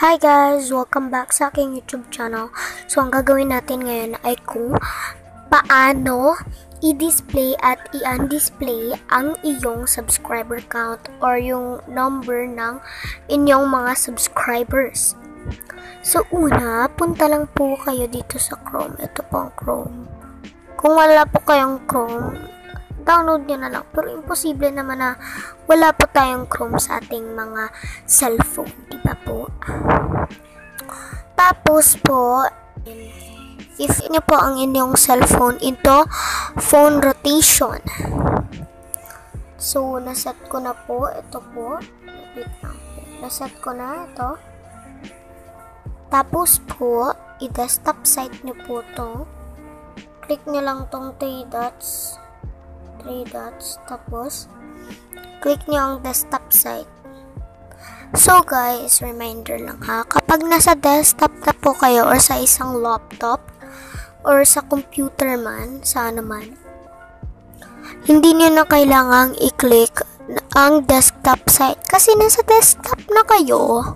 Hi guys! Welcome back sa aking YouTube channel. So, ang gagawin natin ngayon ay kung paano i-display at i-undisplay ang iyong subscriber count or yung number ng inyong mga subscribers. So, una, punta lang po kayo dito sa Chrome. Ito po ang Chrome. Kung wala po kayong Chrome, download nyo na lang. Pero imposible naman na wala po tayong Chrome sa ating mga cellphone. Diba po? Tapos po, if nyo po ang inyong cellphone into phone rotation. So, naset ko na po. Ito po. Wait lang po. Naset ko na ito. Tapos po, i-desktop site nyo po to. Click nyo lang tong 3 dots. Tapos click nyo ang desktop site. So guys, reminder lang ha, kapag nasa desktop na po kayo or sa isang laptop or sa computer man, saan naman, hindi nyo na kailangang i-click ang desktop site kasi nasa desktop na kayo.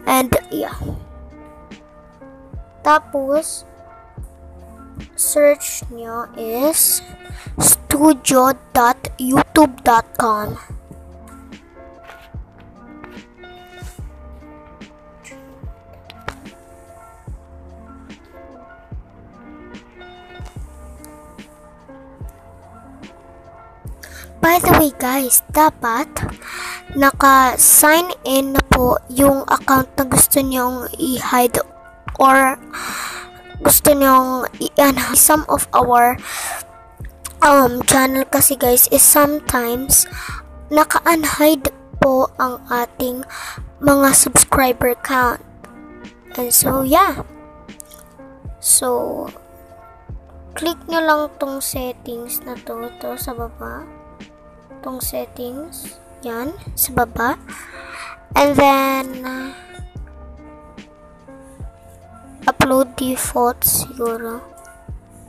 And yeah, tapos search nyo is studio.youtube.com. By the way guys, dapat naka-sign in na po yung account na gusto nyong i-hide or gusto nyong i-unhide. Some of our channel kasi guys is sometimes naka-unhide po ang ating mga subscriber count. And so yeah. So click nyo lang tong settings na to sa baba. Tong settings, yan, sa baba. And then upload default siguro.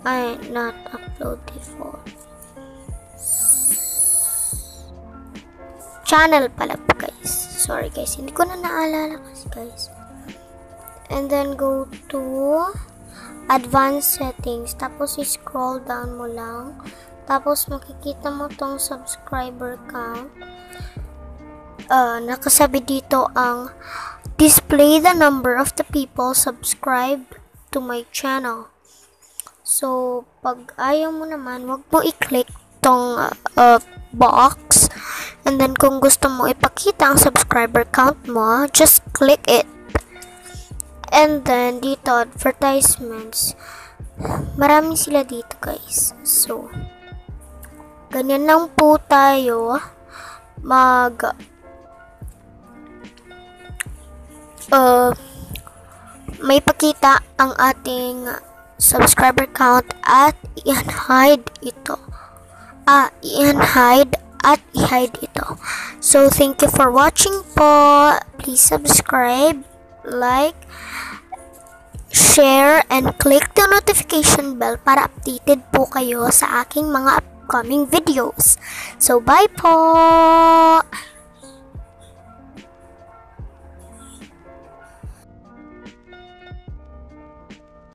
Ay, not upload default. Channel pala po guys. Sorry guys, hindi ko na naalala kasi guys. And then go to advanced settings. Tapos scroll down mo lang. Tapos makikita mo tong subscriber count. Nakasabi dito ang display the number of the people subscribed to my channel. So, pag ayaw mo naman, wag mo i-click tong box. And then, kung gusto mo ipakita ang subscriber count mo, just click it. And then, dito, advertisements. Marami sila dito, guys. So, ganyan lang po tayo may pakita ang ating subscriber count at i-hide ito. I-hide ito. So, thank you for watching po. Please subscribe, like, share, and click the notification bell para updated po kayo sa aking mga upcoming videos. So, bye po!